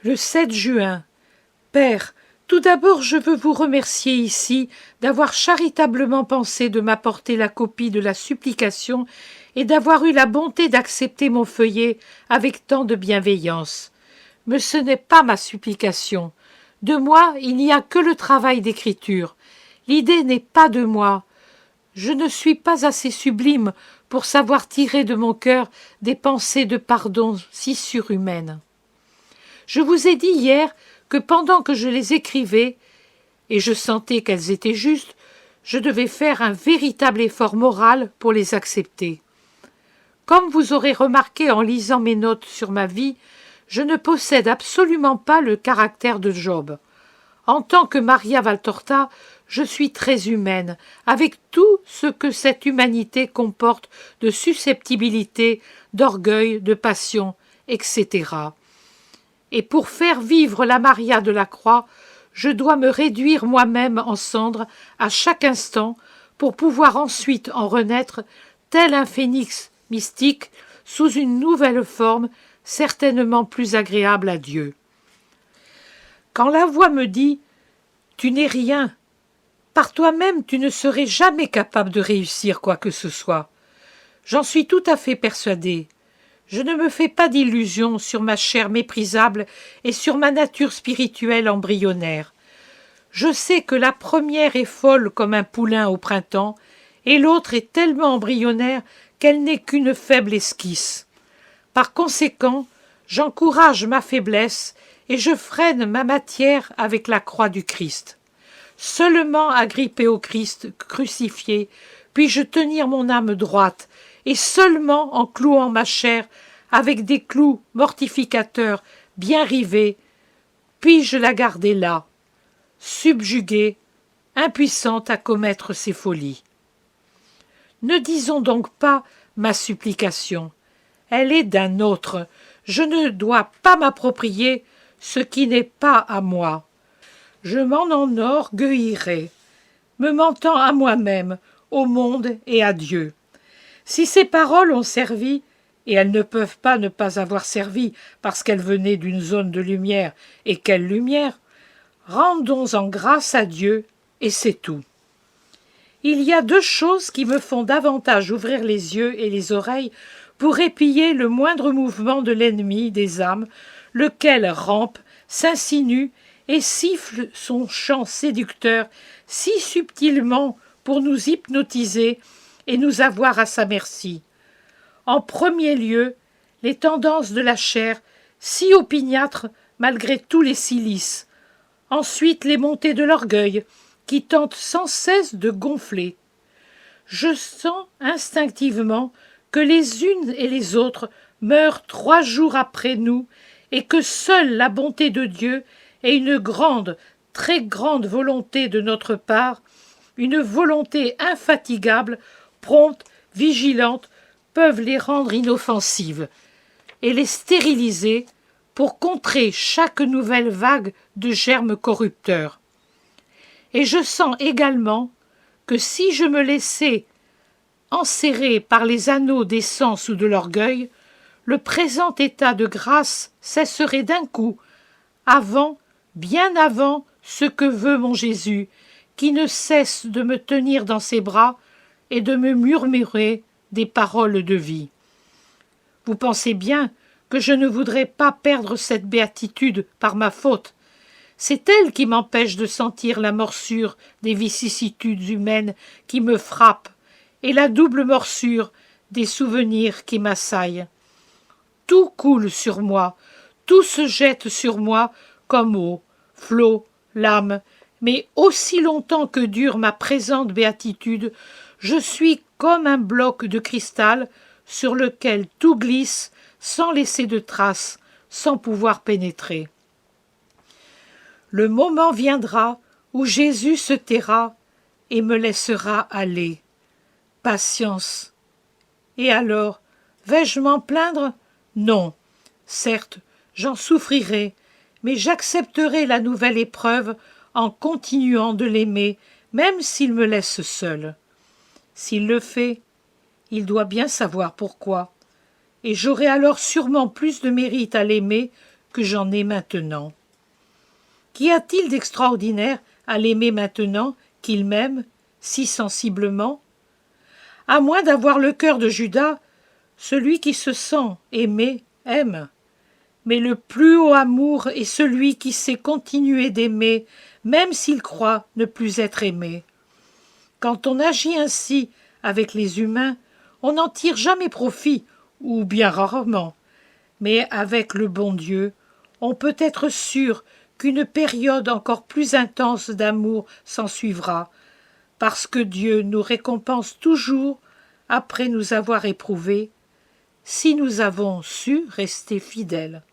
Le 7 juin. Père, tout d'abord je veux vous remercier ici d'avoir charitablement pensé de m'apporter la copie de la supplication et d'avoir eu la bonté d'accepter mon feuillet avec tant de bienveillance. Mais ce n'est pas ma supplication. De moi, il n'y a que le travail d'écriture. L'idée n'est pas de moi. Je ne suis pas assez sublime pour savoir tirer de mon cœur des pensées de pardon si surhumaines. Je vous ai dit hier que pendant que je les écrivais, et je sentais qu'elles étaient justes, je devais faire un véritable effort moral pour les accepter. Comme vous aurez remarqué en lisant mes notes sur ma vie, je ne possède absolument pas le caractère de Job. En tant que Maria Valtorta, je suis très humaine, avec tout ce que cette humanité comporte de susceptibilité, d'orgueil, de passion, etc. Et pour faire vivre la Maria de la Croix, je dois me réduire moi-même en cendres à chaque instant pour pouvoir ensuite en renaître, tel un phénix mystique, sous une nouvelle forme, certainement plus agréable à Dieu. Quand la voix me dit « Tu n'es rien », par toi-même tu ne serais jamais capable de réussir quoi que ce soit. J'en suis tout à fait persuadée. Je ne me fais pas d'illusions sur ma chair méprisable et sur ma nature spirituelle embryonnaire. Je sais que la première est folle comme un poulain au printemps, et l'autre est tellement embryonnaire qu'elle n'est qu'une faible esquisse. Par conséquent, j'encourage ma faiblesse et je freine ma matière avec la croix du Christ. Seulement agrippé au Christ crucifié, puis-je tenir mon âme droite, et seulement en clouant ma chair avec des clous mortificateurs bien rivés, puis-je la garder là, subjuguée, impuissante à commettre ses folies. Ne disons donc pas ma supplication. Elle est d'un autre. Je ne dois pas m'approprier ce qui n'est pas à moi. Je m'en enorgueillirai, me mentant à moi-même, au monde et à Dieu. Si ces paroles ont servi, et elles ne peuvent pas ne pas avoir servi parce qu'elles venaient d'une zone de lumière, et quelle lumière, rendons en grâce à Dieu, et c'est tout. Il y a deux choses qui me font davantage ouvrir les yeux et les oreilles pour épier le moindre mouvement de l'ennemi des âmes, lequel rampe, s'insinue et siffle son chant séducteur si subtilement pour nous hypnotiser et nous avoir à sa merci. En premier lieu, les tendances de la chair, si opiniâtres malgré tous les silices. Ensuite, les montées de l'orgueil, qui tentent sans cesse de gonfler. Je sens instinctivement que les unes et les autres meurent 3 jours après nous et que seule la bonté de Dieu et une grande, très grande volonté de notre part, une volonté infatigable, prompte, vigilante, peuvent les rendre inoffensives et les stériliser pour contrer chaque nouvelle vague de germes corrupteurs. Et je sens également que si je me laissais enserrer par les anneaux des sens ou de l'orgueil, le présent état de grâce cesserait d'un coup, avant, bien avant ce que veut mon Jésus, qui ne cesse de me tenir dans ses bras et de me murmurer des paroles de vie. Vous pensez bien que je ne voudrais pas perdre cette béatitude par ma faute. C'est elle qui m'empêche de sentir la morsure des vicissitudes humaines qui me frappent et la double morsure des souvenirs qui m'assaillent. Tout coule sur moi, tout se jette sur moi comme eau, flot, lame, mais aussi longtemps que dure ma présente béatitude, je suis comme un bloc de cristal sur lequel tout glisse sans laisser de traces, sans pouvoir pénétrer. Le moment viendra où Jésus se taira et me laissera aller. Patience. Et alors, vais-je m'en plaindre? Non. Certes, j'en souffrirai, mais j'accepterai la nouvelle épreuve en continuant de l'aimer, même s'il me laisse seul. S'il le fait, il doit bien savoir pourquoi, et j'aurai alors sûrement plus de mérite à l'aimer que j'en ai maintenant. Qu'y a-t-il d'extraordinaire à l'aimer maintenant qu'il m'aime si sensiblement? À moins d'avoir le cœur de Judas, celui qui se sent aimé aime. Mais le plus haut amour est celui qui sait continuer d'aimer, même s'il croit ne plus être aimé. Quand on agit ainsi avec les humains, on n'en tire jamais profit, ou bien rarement. Mais avec le bon Dieu, on peut être sûr qu'une période encore plus intense d'amour s'ensuivra, parce que Dieu nous récompense toujours après nous avoir éprouvés, si nous avons su rester fidèles.